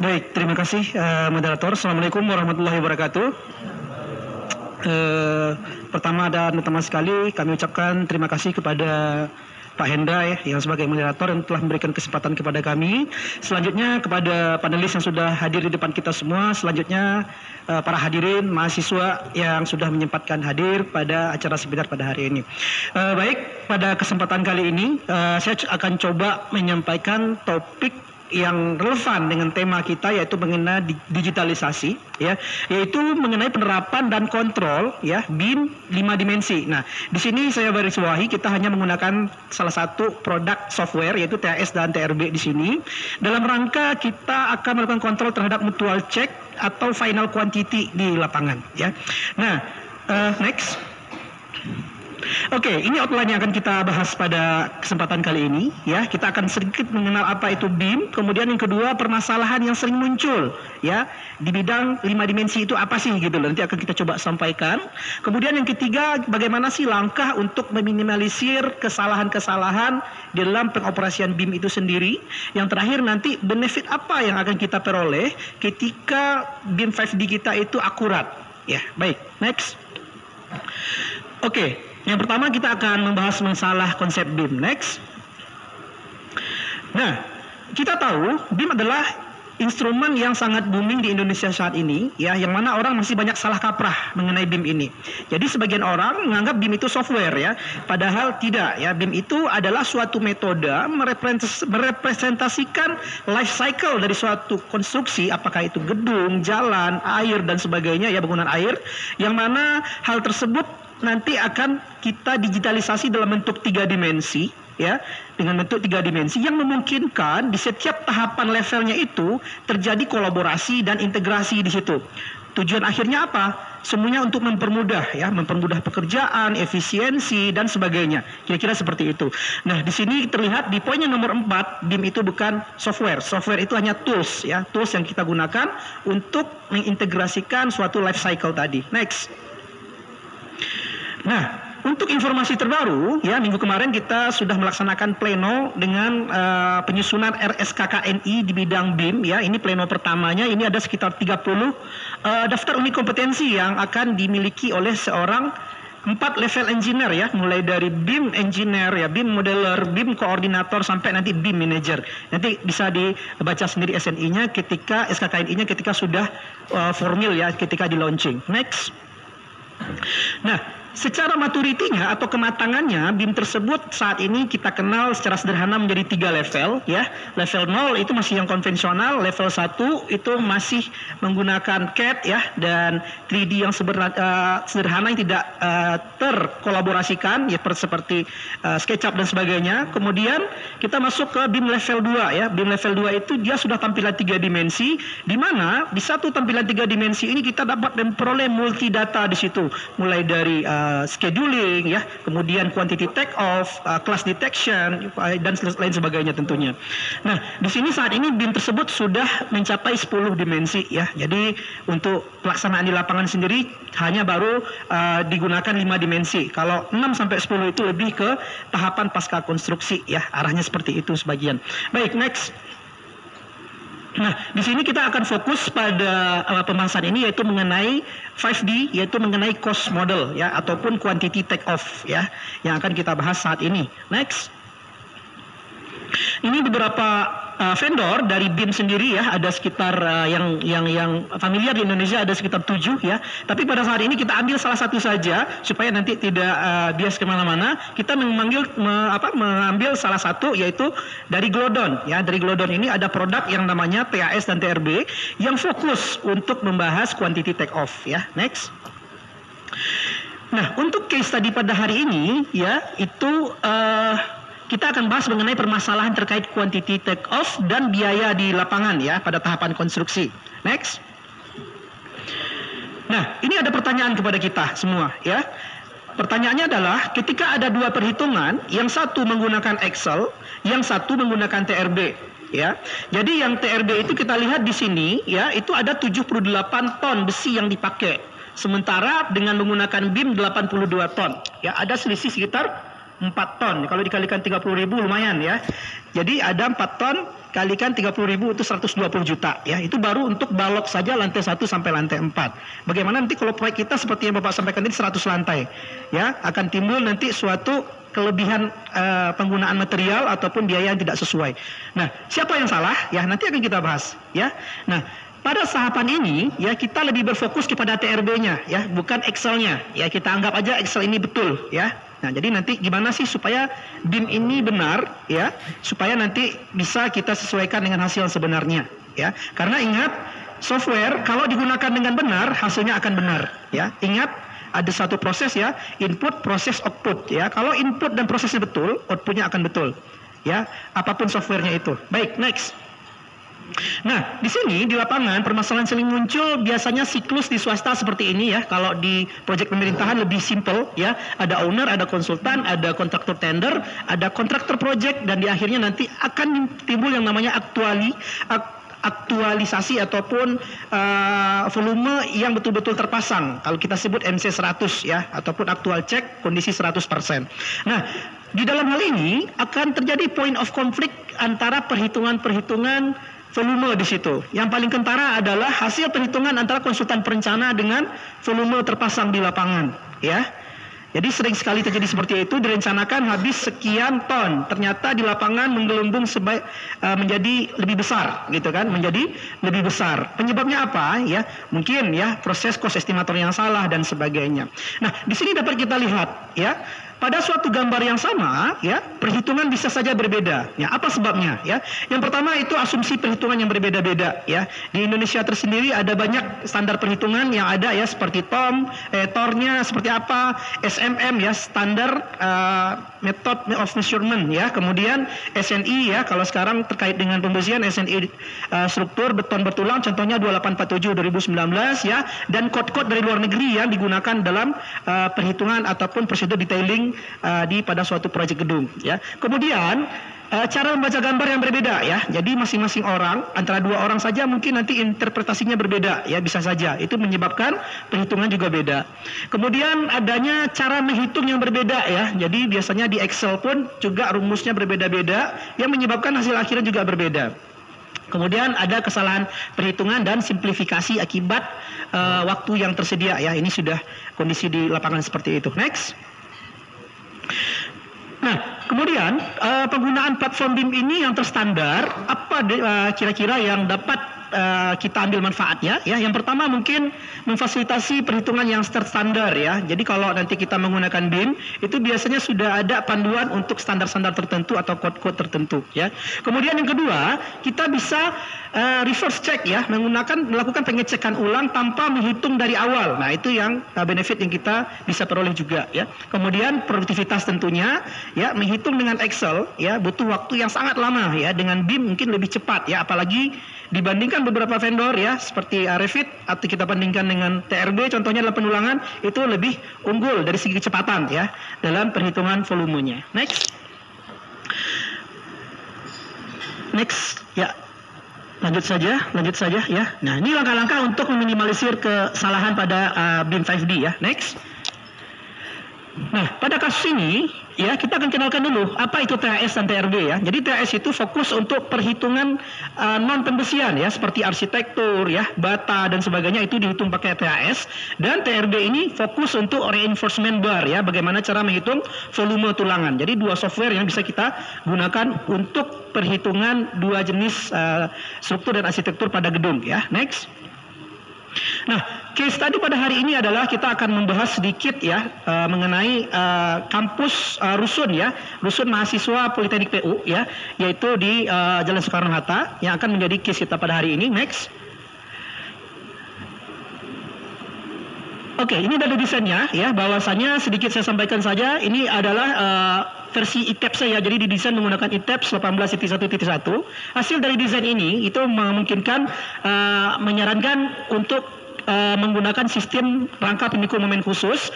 Baik, terima kasih moderator. Assalamualaikum warahmatullahi wabarakatuh. Pertama dan utama sekali kami ucapkan terima kasih kepada Pak Hendra yang sebagai moderator yang telah memberikan kesempatan kepada kami. Selanjutnya kepada panelis yang sudah hadir di depan kita semua. Selanjutnya para hadirin mahasiswa yang sudah menyempatkan hadir pada acara seminar pada hari ini. Baik, pada kesempatan kali ini saya akan coba menyampaikan topik yang relevan dengan tema kita, yaitu mengenai digitalisasi, ya, yaitu mengenai penerapan dan kontrol, ya, BIM 5 dimensi. Nah, di sini saya garis bawahi kita hanya menggunakan salah satu produk software, yaitu TAS dan TRB di sini. Dalam rangka kita akan melakukan kontrol terhadap mutual check atau final quantity di lapangan, ya. Nah, next. Oke, ini outline yang akan kita bahas pada kesempatan kali ini, ya. Kita akan sedikit mengenal apa itu BIM, kemudian yang kedua permasalahan yang sering muncul, ya, di bidang 5 dimensi itu apa sih gitu loh. Nanti akan kita coba sampaikan. Kemudian yang ketiga, bagaimana sih langkah untuk meminimalisir kesalahan-kesalahan di dalam pengoperasian BIM itu sendiri. Yang terakhir nanti benefit apa yang akan kita peroleh ketika BIM 5D kita itu akurat, ya. Baik, next. Oke. Yang pertama kita akan membahas masalah konsep BIM. Next. Nah, kita tahu BIM adalah instrumen yang sangat booming di Indonesia saat ini, ya, yang mana orang masih banyak salah kaprah mengenai BIM ini. Jadi sebagian orang menganggap BIM itu software, ya, padahal tidak, ya. BIM itu adalah suatu metode merepresentasikan life cycle dari suatu konstruksi, apakah itu gedung, jalan, air dan sebagainya, ya, bangunan air, yang mana hal tersebut nanti akan kita digitalisasi dalam bentuk 3 dimensi, ya, dengan bentuk 3 dimensi yang memungkinkan di setiap tahapan levelnya itu terjadi kolaborasi dan integrasi di situ. Tujuan akhirnya apa? Semuanya untuk mempermudah, ya, mempermudah pekerjaan, efisiensi dan sebagainya. Kira-kira seperti itu. Nah, di sini terlihat di poin yang nomor 4, BIM itu bukan software. Software itu hanya tools, ya, tools yang kita gunakan untuk mengintegrasikan suatu life cycle tadi. Next. Nah, untuk informasi terbaru, ya, minggu kemarin kita sudah melaksanakan pleno dengan penyusunan RSKKNI di bidang BIM, ya. Ini pleno pertamanya, ini ada sekitar 30 daftar unik kompetensi yang akan dimiliki oleh seorang 4 level engineer, ya, mulai dari BIM engineer, ya, BIM modeler, BIM koordinator sampai nanti BIM manager. Nanti bisa dibaca sendiri SNI-nya ketika SKKNI-nya ketika sudah formal, ya, ketika di launching. Next. Nah, secara maturitinya atau kematangannya BIM tersebut saat ini kita kenal secara sederhana menjadi 3 level, ya. Level 0 itu masih yang konvensional, level 1 itu masih menggunakan CAD, ya, dan 3D yang sederhana yang tidak terkolaborasikan, ya, seperti SketchUp dan sebagainya. Kemudian kita masuk ke BIM level 2, ya. BIM level 2 itu dia sudah tampilan 3 dimensi, di mana di satu tampilan 3 dimensi ini kita dapat memperoleh multi data di situ, mulai dari scheduling, ya, kemudian quantity take off, class detection dan lain sebagainya tentunya. Nah, di sini saat ini BIM tersebut sudah mencapai 10 dimensi, ya. Jadi untuk pelaksanaan di lapangan sendiri hanya baru digunakan 5 dimensi. Kalau 6 sampai 10 itu lebih ke tahapan pasca konstruksi, ya. Arahnya seperti itu sebagian. Baik, next. Nah, di sini kita akan fokus pada pembahasan ini, yaitu mengenai 5D, yaitu mengenai cost model, ya, ataupun quantity take off, ya, yang akan kita bahas saat ini. Next. Ini beberapa vendor dari BIM sendiri, ya, ada sekitar yang familiar di Indonesia ada sekitar 7, ya. Tapi pada saat ini kita ambil salah satu saja supaya nanti tidak bias kemana-mana. Kita mengambil salah satu, yaitu dari Glodon, ya. Dari Glodon ini ada produk yang namanya TAS dan TRB yang fokus untuk membahas quantity take off, ya. Next. Nah, untuk case study pada hari ini, ya, itu kita akan bahas mengenai permasalahan terkait quantity take off dan biaya di lapangan, ya, pada tahapan konstruksi. Next. Nah, ini ada pertanyaan kepada kita semua, ya. Pertanyaannya adalah ketika ada 2 perhitungan, yang satu menggunakan Excel, yang satu menggunakan TRB, ya. Jadi yang TRB itu kita lihat di sini, ya, itu ada 78 ton besi yang dipakai. Sementara dengan menggunakan BIM 82 ton, ya, ada selisih sekitar 4 ton. Kalau dikalikan 30.000 lumayan, ya. Jadi ada 4 ton kalikan 30.000 itu 120 juta ya. Itu baru untuk balok saja lantai 1 sampai lantai 4. Bagaimana nanti kalau proyek kita seperti yang Bapak sampaikan tadi 100 lantai ya, akan timbul nanti suatu kelebihan penggunaan material ataupun biaya yang tidak sesuai. Nah, siapa yang salah? Ya, nanti akan kita bahas ya. Nah, pada tahapan ini ya kita lebih berfokus kepada TRB-nya ya, bukan Excel-nya. Ya, kita anggap aja Excel ini betul ya. Nah, jadi nanti gimana sih supaya BIM ini benar ya, supaya nanti bisa kita sesuaikan dengan hasil sebenarnya ya. Karena ingat, software kalau digunakan dengan benar, hasilnya akan benar ya. Ingat, ada satu proses ya, input, proses, output ya. Kalau input dan prosesnya betul, outputnya akan betul ya, apapun softwarenya itu. Baik, next. Nah, di sini di lapangan permasalahan sering muncul biasanya siklus di swasta seperti ini ya. Kalau di proyek pemerintahan lebih simple ya. Ada owner, ada konsultan, ada kontraktor tender, ada kontraktor project, dan di akhirnya nanti akan timbul yang namanya aktualisasi ataupun volume yang betul-betul terpasang. Kalau kita sebut MC 100 ya, ataupun aktual cek kondisi 100%. Nah, di dalam hal ini akan terjadi point of conflict antara perhitungan-perhitungan volume di situ. Yang paling kentara adalah hasil perhitungan antara konsultan perencana dengan volume terpasang di lapangan, ya. Jadi sering sekali terjadi seperti itu, direncanakan habis sekian ton, ternyata di lapangan menggelembung menjadi lebih besar, gitu kan? Menjadi lebih besar. Penyebabnya apa? Ya, mungkin ya proses cost estimator yang salah dan sebagainya. Nah, di sini dapat kita lihat, ya. Pada suatu gambar yang sama, ya, perhitungan bisa saja berbeda. Ya, apa sebabnya? Ya, yang pertama itu asumsi perhitungan yang berbeda-beda. Ya, di Indonesia tersendiri ada banyak standar perhitungan yang ada ya, seperti TOR-nya seperti apa, SMM ya, standar method of measurement ya, kemudian SNI ya, kalau sekarang terkait dengan pembersihan SNI struktur beton bertulang, contohnya 2847 2019 ya, dan kode-kode dari luar negeri yang digunakan dalam perhitungan ataupun prosedur detailing di pada suatu proyek gedung ya. Kemudian cara membaca gambar yang berbeda ya. Jadi masing-masing orang, antara dua orang saja mungkin nanti interpretasinya berbeda ya, bisa saja. Itu menyebabkan perhitungan juga beda. Kemudian adanya cara menghitung yang berbeda ya. Jadi biasanya di Excel pun juga rumusnya berbeda-beda yang menyebabkan hasil akhirnya juga berbeda. Kemudian ada kesalahan perhitungan dan simplifikasi akibat waktu yang tersedia ya. Ini sudah kondisi di lapangan seperti itu. Next. Nah, kemudian penggunaan platform BIM ini yang terstandar, apa kira-kira yang dapat kita ambil manfaatnya ya. Yang pertama mungkin memfasilitasi perhitungan yang terstandar ya. Jadi kalau nanti kita menggunakan BIM itu biasanya sudah ada panduan untuk standar-standar tertentu atau kode-kode tertentu ya. Kemudian yang kedua, kita bisa reverse check ya, melakukan pengecekan ulang tanpa menghitung dari awal. Nah, itu yang benefit yang kita bisa peroleh juga ya. Kemudian produktivitas tentunya ya, menghitung dengan Excel ya butuh waktu yang sangat lama ya. Dengan BIM mungkin lebih cepat ya, apalagi dibandingkan beberapa vendor ya seperti Revit atau kita bandingkan dengan TRB contohnya dalam penulangan, itu lebih unggul dari segi kecepatan ya dalam perhitungan volumenya. Next ya, lanjut saja ya. Nah, ini langkah-langkah untuk meminimalisir kesalahan pada BIM 5D ya. Next. Nah, pada kasus ini ya kita akan kenalkan dulu apa itu TAS dan TRB ya. Jadi TAS itu fokus untuk perhitungan non pembersihan ya, seperti arsitektur ya, bata dan sebagainya, itu dihitung pakai TAS. Dan TRB ini fokus untuk reinforcement bar ya, bagaimana cara menghitung volume tulangan. Jadi dua software yang bisa kita gunakan untuk perhitungan dua jenis struktur dan arsitektur pada gedung ya. Next. Nah, case tadi pada hari ini adalah kita akan membahas sedikit ya mengenai kampus rusun ya, rusun mahasiswa Politeknik PU ya, yaitu di Jalan Soekarno-Hatta yang akan menjadi case kita pada hari ini. Next. Oke, ini dari desainnya ya, bahwasanya sedikit saya sampaikan saja, ini adalah versi ITEPS saya, jadi didesain menggunakan ITEPS 18.1.1. Hasil dari desain ini itu memungkinkan menyarankan untuk menggunakan sistem rangka pemikul momen khusus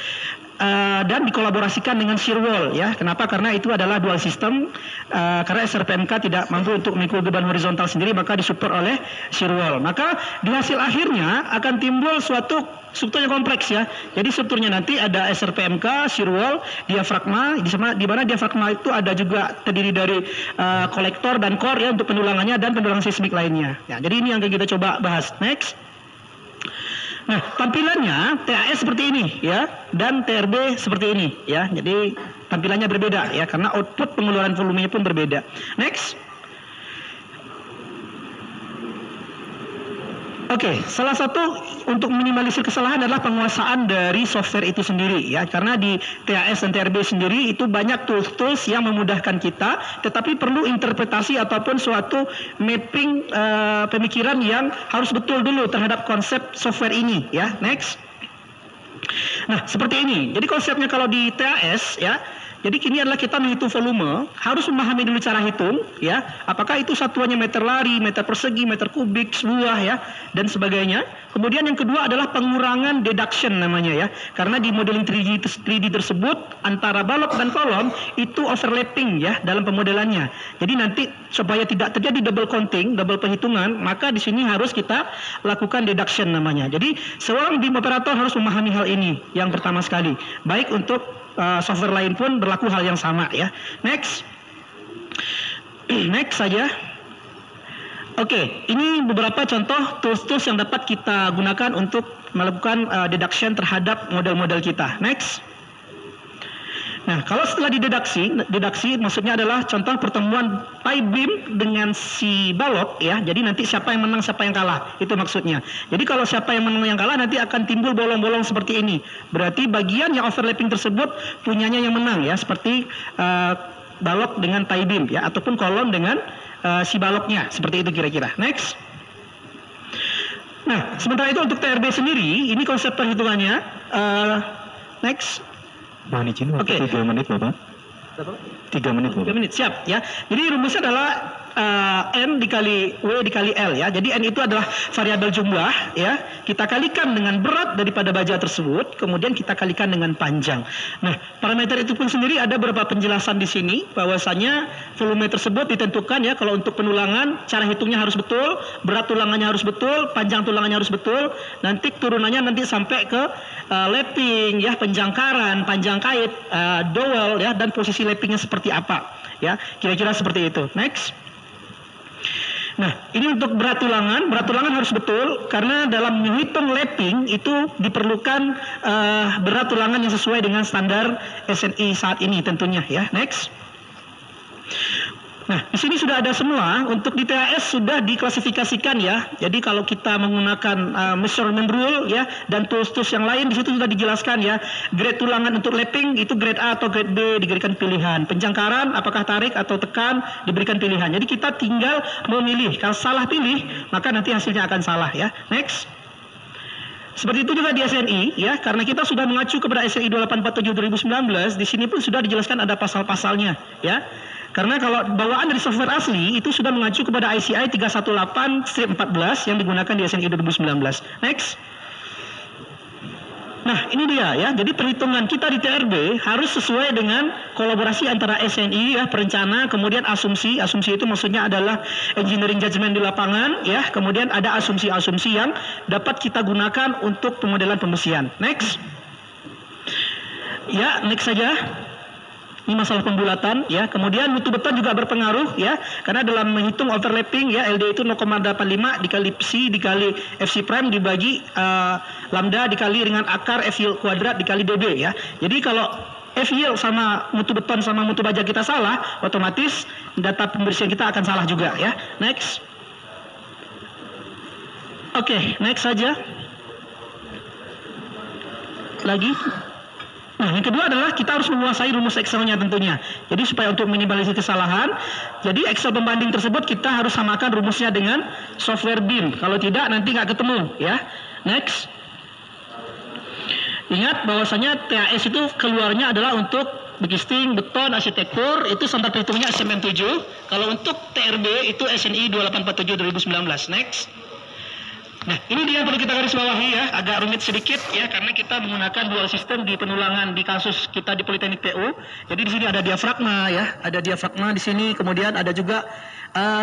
dan dikolaborasikan dengan shear wall ya. Kenapa? Karena itu adalah dual system. Karena SRPMK tidak mampu untuk memikul beban horizontal sendiri, maka disupport oleh shear wall. Maka di hasil akhirnya akan timbul suatu strukturnya kompleks ya. Jadi strukturnya nanti ada SRPMK, shear wall, diafragma, di mana diafragma itu ada juga terdiri dari kolektor dan core ya untuk pendulangannya dan pendulangan seismik lainnya. Ya, jadi ini yang kita coba bahas. Next. Nah, tampilannya TAS seperti ini ya, dan TRB seperti ini ya. Jadi tampilannya berbeda ya, karena output pengeluaran volumenya pun berbeda. Next. Oke, salah satu untuk minimalisir kesalahan adalah penguasaan dari software itu sendiri ya, karena di TAS dan TRB sendiri itu banyak tools-tools yang memudahkan kita, tetapi perlu interpretasi ataupun suatu mapping pemikiran yang harus betul dulu terhadap konsep software ini ya. Next. Nah, seperti ini. Jadi konsepnya kalau di TAS ya, jadi kini adalah kita menghitung volume, harus memahami dulu cara hitung, ya. Apakah itu satuannya meter lari, meter persegi, meter kubik, sebuah, ya, dan sebagainya. Kemudian yang kedua adalah pengurangan deduction namanya, ya. Karena di modeling 3D tersebut antara balok dan kolom itu overlapping, ya, dalam pemodelannya. Jadi nanti supaya tidak terjadi double counting, double perhitungan, maka di sini harus kita lakukan deduction namanya. Jadi seorang BIM operator harus memahami hal ini yang pertama sekali. Baik untuk software lain pun berlaku hal yang sama ya. Next. Next saja. Oke, ini beberapa contoh tools-tools yang dapat kita gunakan untuk melakukan deduction terhadap model-model kita. Next. Nah, kalau setelah deduksi maksudnya adalah contoh pertemuan pi beam dengan si balok ya. Jadi nanti siapa yang menang, siapa yang kalah. Itu maksudnya. Jadi kalau siapa yang menang yang kalah nanti akan timbul bolong-bolong seperti ini. Berarti bagian yang overlapping tersebut punyanya yang menang ya, seperti balok dengan pi beam ya, ataupun kolom dengan si baloknya. Seperti itu kira-kira. Next. Nah, sementara itu untuk TRB sendiri, ini konsep perhitungannya. Next. Mohon izin waktu 3 menit Bapak. 3 menit Bapak. 3 menit, siap ya. Jadi rumusnya adalah N dikali W dikali L ya. Jadi N itu adalah variabel jumlah ya. Kita kalikan dengan berat daripada baja tersebut, kemudian kita kalikan dengan panjang. Nah, parameter itu pun sendiri ada beberapa penjelasan di sini bahwasanya volume tersebut ditentukan ya. Kalau untuk penulangan cara hitungnya harus betul, berat tulangannya harus betul, panjang tulangannya harus betul. Nanti turunannya nanti sampai ke lapping ya, penjangkaran, panjang kait, dowel ya, dan posisi lappingnya seperti apa ya. Kira-kira seperti itu. Next. Nah, ini untuk berat tulangan harus betul karena dalam menghitung lapping itu diperlukan berat tulangan yang sesuai dengan standar SNI saat ini tentunya ya. Next. Nah, di sini sudah ada semua. Untuk di TAS sudah diklasifikasikan ya. Jadi kalau kita menggunakan measurement rule ya dan tools-tools yang lain di situ sudah dijelaskan ya. Grade tulangan untuk lapping itu grade A atau grade B diberikan pilihan. Penjangkaran apakah tarik atau tekan diberikan pilihan. Jadi kita tinggal memilih. Kalau salah pilih maka nanti hasilnya akan salah ya. Next. Seperti itu juga di SNI ya, karena kita sudah mengacu kepada SNI 2847 2019, di sini pun sudah dijelaskan ada pasal-pasalnya ya. Karena kalau bawaan dari software asli itu sudah mengacu kepada ICI 318-14 yang digunakan di SNI 2019. Next. Nah, ini dia ya. Jadi perhitungan kita di TRB harus sesuai dengan kolaborasi antara SNI ya, perencana, kemudian asumsi. Asumsi itu maksudnya adalah engineering judgment di lapangan ya. Kemudian ada asumsi-asumsi yang dapat kita gunakan untuk pemodelan pembersihan. Next. Ya, next saja. Ini masalah pembulatan ya. Kemudian mutu beton juga berpengaruh ya, karena dalam menghitung overlapping ya, LD itu 0,85 dikali psi dikali FC prime dibagi lambda dikali dengan akar F yield kuadrat dikali dB ya. Jadi kalau F yield sama mutu beton sama mutu baja kita salah, otomatis data pembersihan kita akan salah juga ya. Next. Oke, next saja. Lagi. Nah, yang kedua adalah kita harus menguasai rumus Excel-nya tentunya. Jadi supaya untuk minimalisir kesalahan, jadi Excel pembanding tersebut kita harus samakan rumusnya dengan software BIM. Kalau tidak nanti nggak ketemu ya. Next. Ingat bahwasanya TAS itu keluarnya adalah untuk begisting, beton, arsitektur, itu standar perhitungnya SMM 7. Kalau untuk TRB itu SNI 2847 2019. Next. Nah, ini dia yang perlu kita garis bawahi ya, agak rumit sedikit ya, karena kita menggunakan dual system di penulangan di kasus kita di Politeknik PU. Jadi di sini ada diafragma ya, ada diafragma di sini, kemudian ada juga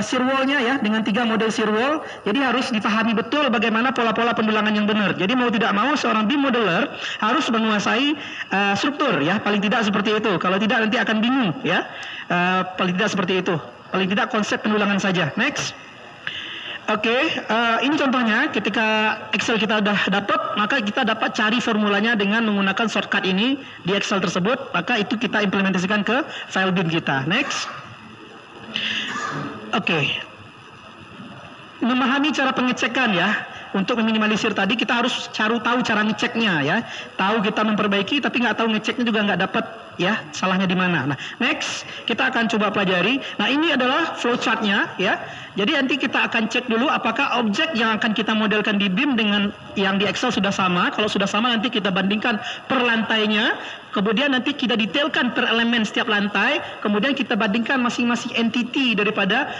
shear wall-nya ya, dengan 3 model shear wall. Jadi harus dipahami betul bagaimana pola-pola pendulangan yang benar. Jadi mau tidak mau seorang beam modeler harus menguasai struktur ya, paling tidak seperti itu. Kalau tidak nanti akan bingung ya, paling tidak seperti itu. Paling tidak konsep pendulangan saja. Next. Oke, ini contohnya ketika Excel kita sudah dapat, maka kita dapat cari formulanya dengan menggunakan shortcut ini di Excel tersebut, maka itu kita implementasikan ke file BIM kita. Next. Oke. Memahami cara pengecekan ya. Untuk meminimalisir tadi kita harus tahu cara ngeceknya ya. Tahu kita memperbaiki tapi nggak tahu ngeceknya juga nggak dapat ya, salahnya di mana. Nah, next kita akan coba pelajari. Nah, ini adalah flowchartnya ya. Jadi nanti kita akan cek dulu apakah objek yang akan kita modelkan di BIM dengan yang di Excel sudah sama. Kalau sudah sama nanti kita bandingkan per lantainya. Kemudian nanti kita detailkan per elemen setiap lantai. Kemudian kita bandingkan masing-masing entity daripada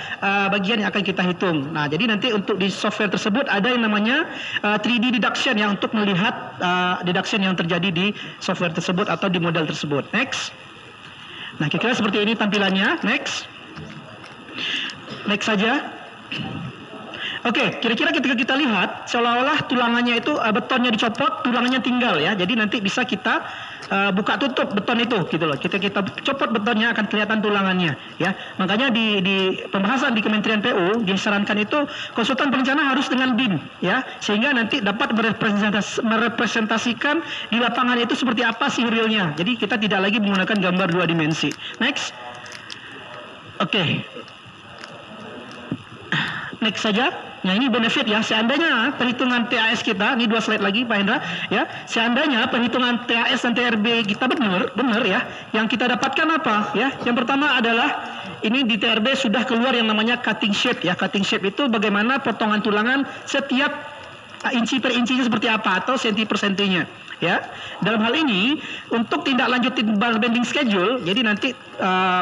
bagian yang akan kita hitung. Nah, jadi nanti untuk di software tersebut ada yang namanya 3D deduction ya, untuk melihat deduction yang terjadi di software tersebut atau di model tersebut. Next. Nah, kira-kira seperti ini tampilannya. Next. Next saja. Oke, kira-kira ketika kita lihat seolah-olah tulangannya itu betonnya dicopot, tulangannya tinggal ya. Jadi nanti bisa kita buka tutup beton itu gitu loh. Kita copot betonnya akan kelihatan tulangannya ya. Makanya di pembahasan di Kementerian PU disarankan itu konsultan perencana harus dengan BIM ya, sehingga nanti dapat merepresentasikan di lapangan itu seperti apa sih realnya. Jadi kita tidak lagi menggunakan gambar 2 dimensi. Next. Oke. Next saja. Nah, ini benefit ya, seandainya perhitungan TAS kita, ini 2 slide lagi Pak Hendra ya, seandainya perhitungan TAS dan TRB kita benar ya, yang kita dapatkan apa ya? Yang pertama adalah ini di TRB sudah keluar yang namanya cutting shape ya. Cutting shape itu bagaimana potongan tulangan setiap inci per incinya seperti apa atau senti per sentinya ya. Dalam hal ini untuk tindak lanjutin bar bending schedule, jadi nanti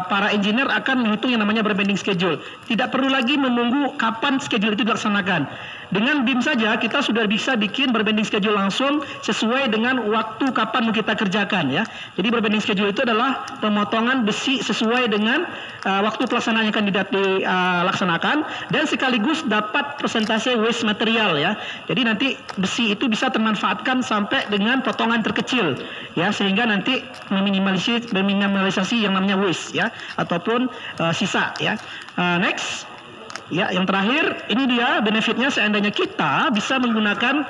para engineer akan menghitung yang namanya bar bending schedule. Tidak perlu lagi menunggu kapan schedule itu dilaksanakan. Dengan BIM saja kita sudah bisa bikin bar bending schedule langsung sesuai dengan waktu kapan mau kita kerjakan ya. Jadi bar bending schedule itu adalah pemotongan besi sesuai dengan waktu pelaksanaan yang akan dilaksanakan, dan sekaligus dapat persentase waste material ya. Jadi nanti besi itu bisa termanfaatkan sampai dengan potongan terkecil ya, sehingga nanti meminimalisasi yang namanya waste ya, ataupun sisa ya. Next. Ya, yang terakhir, ini dia benefitnya seandainya kita bisa menggunakan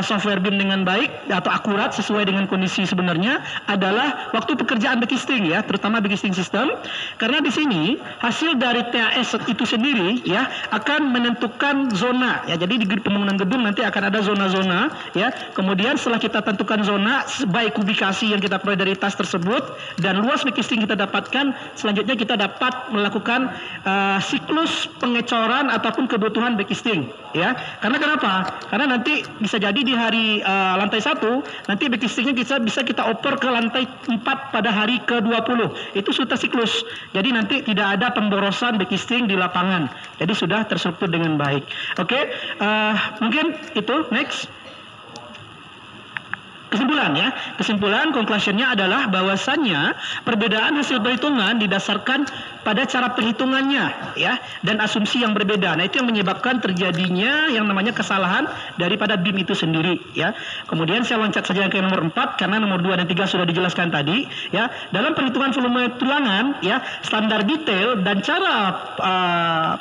software BIM dengan baik atau akurat sesuai dengan kondisi sebenarnya adalah waktu pekerjaan backcasting ya, terutama backcasting system. Karena di sini hasil dari TAS itu sendiri ya akan menentukan zona ya. Jadi di pembangunan gedung nanti akan ada zona-zona ya. Kemudian setelah kita tentukan zona by kubikasi yang kita peroleh dari tas tersebut dan luas backcasting kita dapatkan, selanjutnya kita dapat melakukan siklus pengecoran ataupun kebutuhan backcasting ya. Karena kenapa? Karena nanti bisa jadi di hari lantai 1 nanti backcastingnya bisa kita oper ke lantai 4 pada hari ke-20. Itu sudah siklus. Jadi nanti tidak ada pemborosan backcasting di lapangan. Jadi sudah terstruktur dengan baik. Oke, mungkin itu. Next. Kesimpulan ya, conclusionnya adalah bahwasannya perbedaan hasil perhitungan didasarkan pada cara perhitungannya ya, dan asumsi yang berbeda. Nah, itu yang menyebabkan terjadinya yang namanya kesalahan daripada BIM itu sendiri ya. Kemudian saya loncat saja yang ke nomor 4 karena nomor 2 dan 3 sudah dijelaskan tadi ya. Dalam perhitungan volume tulangan ya, standar detail dan cara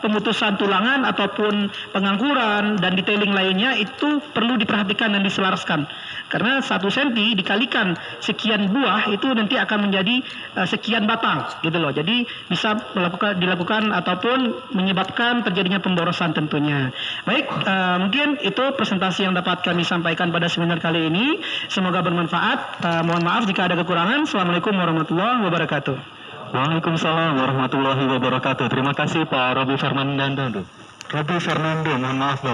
pemutusan tulangan ataupun pengangguran dan detailing lainnya itu perlu diperhatikan dan diselaraskan. Karena 1 senti dikalikan sekian buah itu nanti akan menjadi sekian batang gitu loh. Jadi bisa dilakukan ataupun menyebabkan terjadinya pemborosan tentunya. Baik, mungkin itu presentasi yang dapat kami sampaikan pada seminar kali ini. Semoga bermanfaat. Mohon maaf jika ada kekurangan. Assalamualaikum warahmatullahi wabarakatuh. Waalaikumsalam warahmatullahi wabarakatuh. Terima kasih Pak Robi Fernando. Mohon maaf Bapak.